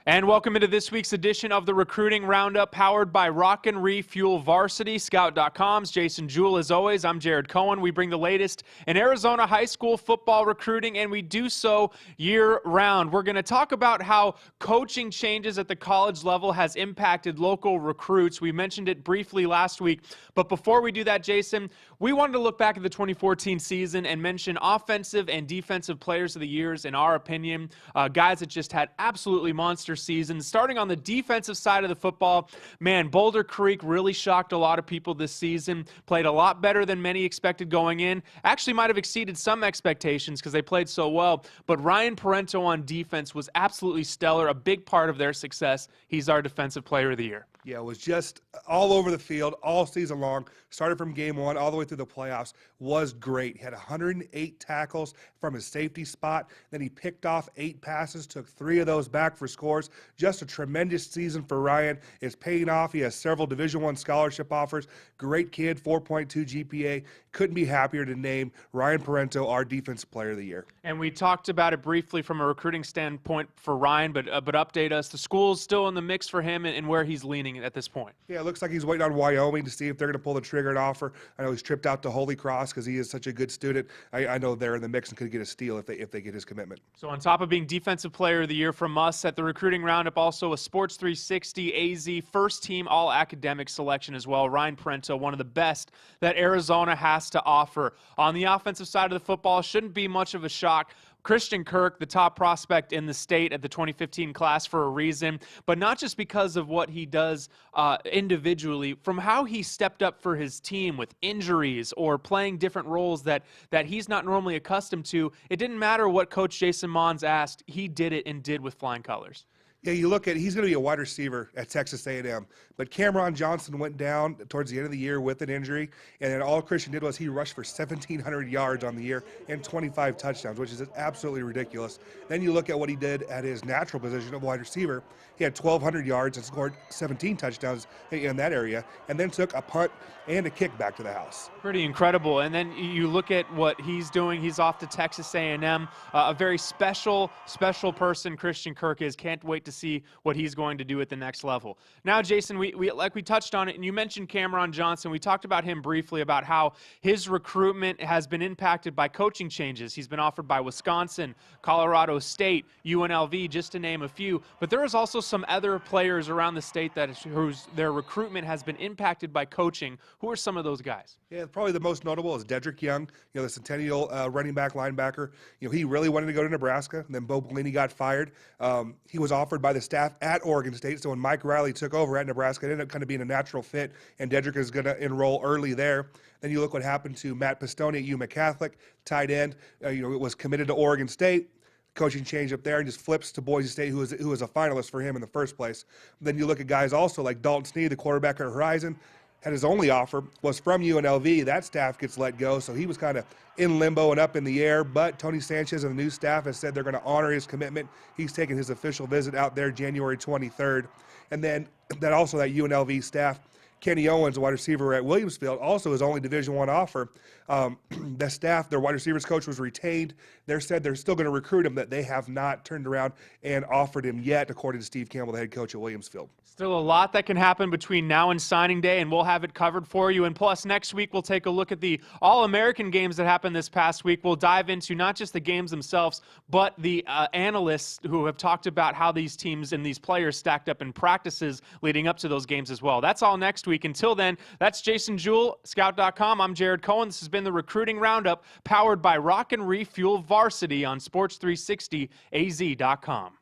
And welcome into this week's edition of the Recruiting Roundup, powered by Rock and Refuel Varsity. Scout.com's Jason Jewell. As always, I'm Jared Cohen. We bring the latest in Arizona high school football recruiting, and we do so year-round. We're going to talk about how coaching changes at the college level has impacted local recruits. We mentioned it briefly last week, but before we do that, Jason, we wanted to look back at the 2014 season and mention offensive and defensive players of the years, in our opinion, guys that just had absolutely monster season. Starting on the defensive side of the football, man, Boulder Creek really shocked a lot of people this season, played a lot better than many expected going in, actually might have exceeded some expectations because they played so well, but Ryan Parento on defense was absolutely stellar, a big part of their success. He's our defensive player of the year. Yeah, it was just all over the field all season long. Started from game one all the way through the playoffs. Was great. He had 108 tackles from his safety spot. Then he picked off 8 passes, took 3 of those back for scores. Just a tremendous season for Ryan. It's paying off. He has several Division I scholarship offers. Great kid, 4.2 GPA. Couldn't be happier to name Ryan Parento our Defensive Player of the Year. And we talked about it briefly from a recruiting standpoint for Ryan, but update us. The school's still in the mix for him and where he's leaning at this point. Yeah, it looks like he's waiting on Wyoming to see if they're going to pull the trigger and offer. I know he's tripped out to Holy Cross because he is such a good student. I know they're in the mix and could get a steal if they get his commitment. So on top of being Defensive Player of the Year from us at the Recruiting Roundup, also a Sports 360 AZ first-team all-academic selection as well. Ryan Parento, one of the best that Arizona has to offer. On the offensive side of the football, shouldn't be much of a shock. Christian Kirk, the top prospect in the state at the 2015 class for a reason, but not just because of what he does individually, from how he stepped up for his team with injuries or playing different roles that he's not normally accustomed to. It didn't matter what Coach Jason Mons asked, he did it and did with flying colors. Yeah, you look at he's going to be a wide receiver at Texas A&M, but Cameron Johnson went down towards the end of the year with an injury, and then all Christian did was he rushed for 1,700 yards on the year and 25 touchdowns, which is absolutely ridiculous. Then you look at what he did at his natural position of wide receiver. He had 1,200 yards and scored 17 touchdowns in that area, and then took a punt and a kick back to the house. Pretty incredible. And then you look at what he's doing. He's off to Texas A&M. A very special person Christian Kirk is. Can't wait to see what he's going to do at the next level. Now, Jason, we touched on it, and you mentioned Cameron Johnson. We talked about him briefly, about how his recruitment has been impacted by coaching changes. He's been offered by Wisconsin, Colorado State, UNLV, just to name a few. But there is also some other players around the state whose their recruitment has been impacted by coaching. Who are some of those guys? Yeah, probably the most notable is Dedrick Young, the Centennial running back linebacker. He really wanted to go to Nebraska, and then Bo Pelini got fired. He was offered by the staff at Oregon State, so when Mike Riley took over at Nebraska, it ended up kind of being a natural fit, and Dedrick is going to enroll early there. Then you look what happened to Matt Pistone at Yuma Catholic, tight end. It was committed to Oregon State. Coaching change up there and just flips to Boise State, who was a finalist for him in the first place. Then you look at guys also like Dalton Sneed, the quarterback at Horizon, had his only offer, was from UNLV. That staff gets let go, so he was kind of in limbo and up in the air. But Tony Sanchez and the new staff has said they're going to honor his commitment. He's taking his official visit out there January 23rd. And then that UNLV staff, Kenny Owens, a wide receiver at Williamsfield, also his only Division I offer. The staff, their wide receivers coach, was retained. They said they're still going to recruit him, that they have not turned around and offered him yet, according to Steve Campbell, the head coach at Williamsfield. Still a lot that can happen between now and signing day, and we'll have it covered for you. And plus, next week, we'll take a look at the All-American games that happened this past week. We'll dive into not just the games themselves, but the analysts who have talked about how these teams and these players stacked up in practices leading up to those games as well. That's all next week. Until then, that's Jason Jewell, Scout.com. I'm Jared Cohen. This has been the Recruiting Roundup, powered by Rock and Refuel Varsity on Sports 360 AZ.com.